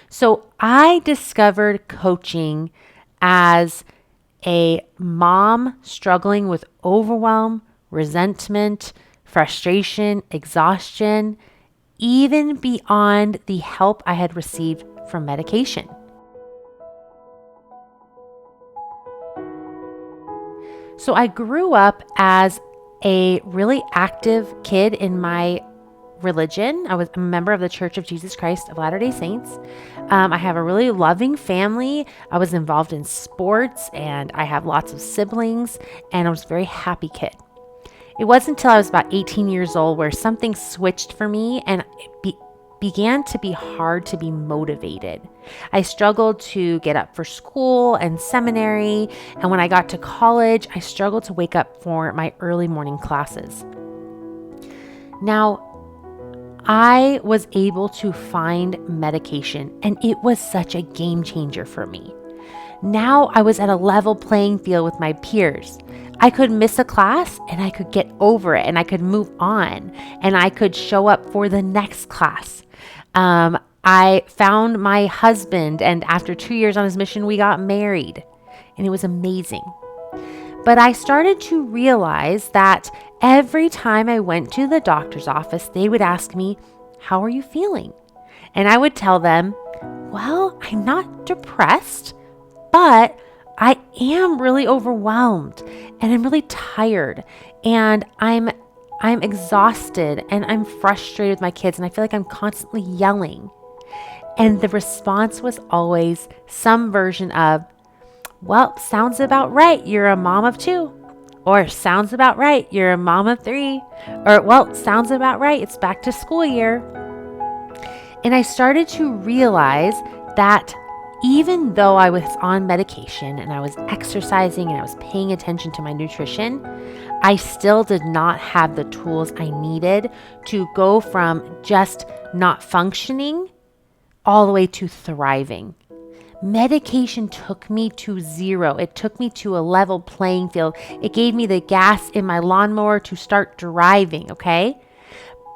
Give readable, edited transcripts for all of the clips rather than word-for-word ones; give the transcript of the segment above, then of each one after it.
So I discovered coaching as a mom struggling with overwhelm, resentment, frustration, exhaustion, even beyond the help I had received from medication. So I grew up as a really active kid in my religion. I was a member of the Church of Jesus Christ of Latter-day Saints. I have a really loving family. I was involved in sports and I have lots of siblings, and I was a very happy kid. It wasn't until I was about 18 years old where something switched for me and it began to be hard to be motivated. I struggled to get up for school and seminary, and when I got to college, I struggled to wake up for my early morning classes. Now, I was able to find medication, and it was such a game changer for me. Now I was at a level playing field with my peers. I could miss a class and I could get over it and I could move on and I could show up for the next class. I found my husband, and after 2 years on his mission, we got married, and it was amazing. But I started to realize that every time I went to the doctor's office, they would ask me, "How are you feeling?" And I would tell them, "Well, I'm not depressed, but I am really overwhelmed and I'm really tired and I'm exhausted and I'm frustrated with my kids and I feel like I'm constantly yelling." And the response was always some version of, "Well, sounds about right. You're a mom of 2." Or "Sounds about right. You're a mom of 3." Or "Well, sounds about right. It's back to school year." And I started to realize that even though I was on medication and I was exercising and I was paying attention to my nutrition, I still did not have the tools I needed to go from just not functioning all the way to thriving. Medication took me to zero. It took me to a level playing field. It gave me the gas in my lawnmower to start driving, okay?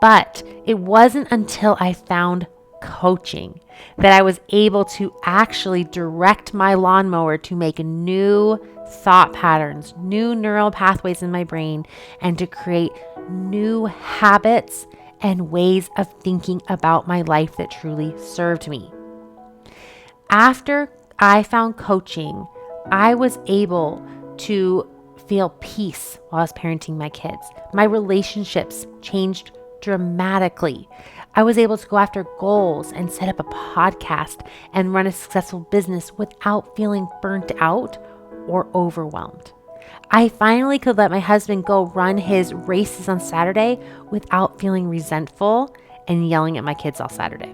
But it wasn't until I found coaching that I was able to actually direct my lawnmower to make new thought patterns, new neural pathways in my brain, and to create new habits and ways of thinking about my life that truly served me. After I found coaching, I was able to feel peace while I was parenting my kids. My relationships changed dramatically. I was able to go after goals and set up a podcast and run a successful business without feeling burnt out or overwhelmed. I finally could let my husband go run his races on Saturday without feeling resentful and yelling at my kids all Saturday.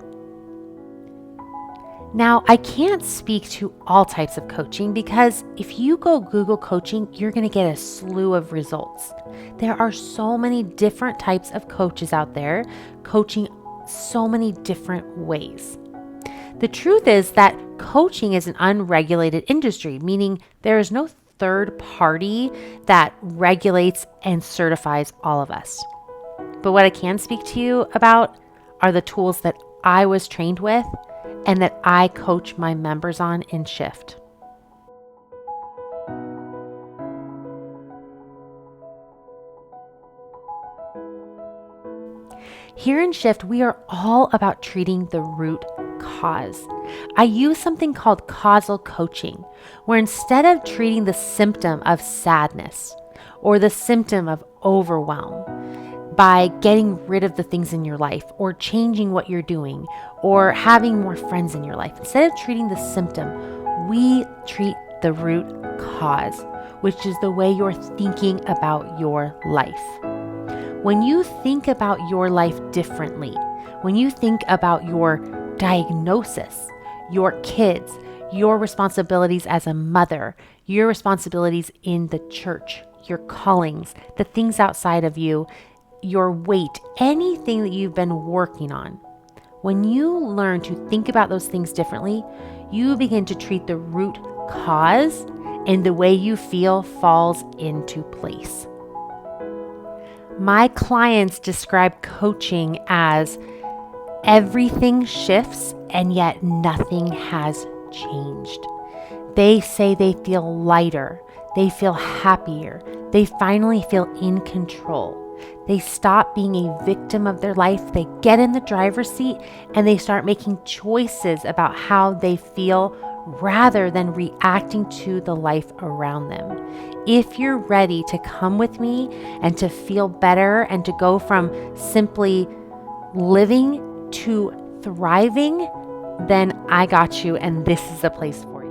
Now, I can't speak to all types of coaching because if you go Google coaching, you're going to get a slew of results. There are so many different types of coaches out there coaching so many different ways. The truth is that coaching is an unregulated industry, meaning there is no third party that regulates and certifies all of us. But what I can speak to you about are the tools that I was trained with and that I coach my members on in Shift. Here in Shift, we are all about treating the root cause. I use something called causal coaching, where instead of treating the symptom of sadness or the symptom of overwhelm by getting rid of the things in your life or changing what you're doing or having more friends in your life, instead of treating the symptom, we treat the root cause, which is the way you're thinking about your life. When you think about your life differently, when you think about your diagnosis, your kids, your responsibilities as a mother, your responsibilities in the church, your callings, the things outside of you, your weight, anything that you've been working on, when you learn to think about those things differently, you begin to treat the root cause, and the way you feel falls into place. My clients describe coaching as Everything shifts, and yet nothing has changed. They say they feel lighter, they feel happier, they finally feel in control. They stop being a victim of their life, they get in the driver's seat, and they start making choices about how they feel rather than reacting to the life around them. If you're ready to come with me and to feel better and to go from simply living to thriving, then I got you, and this is the place for you.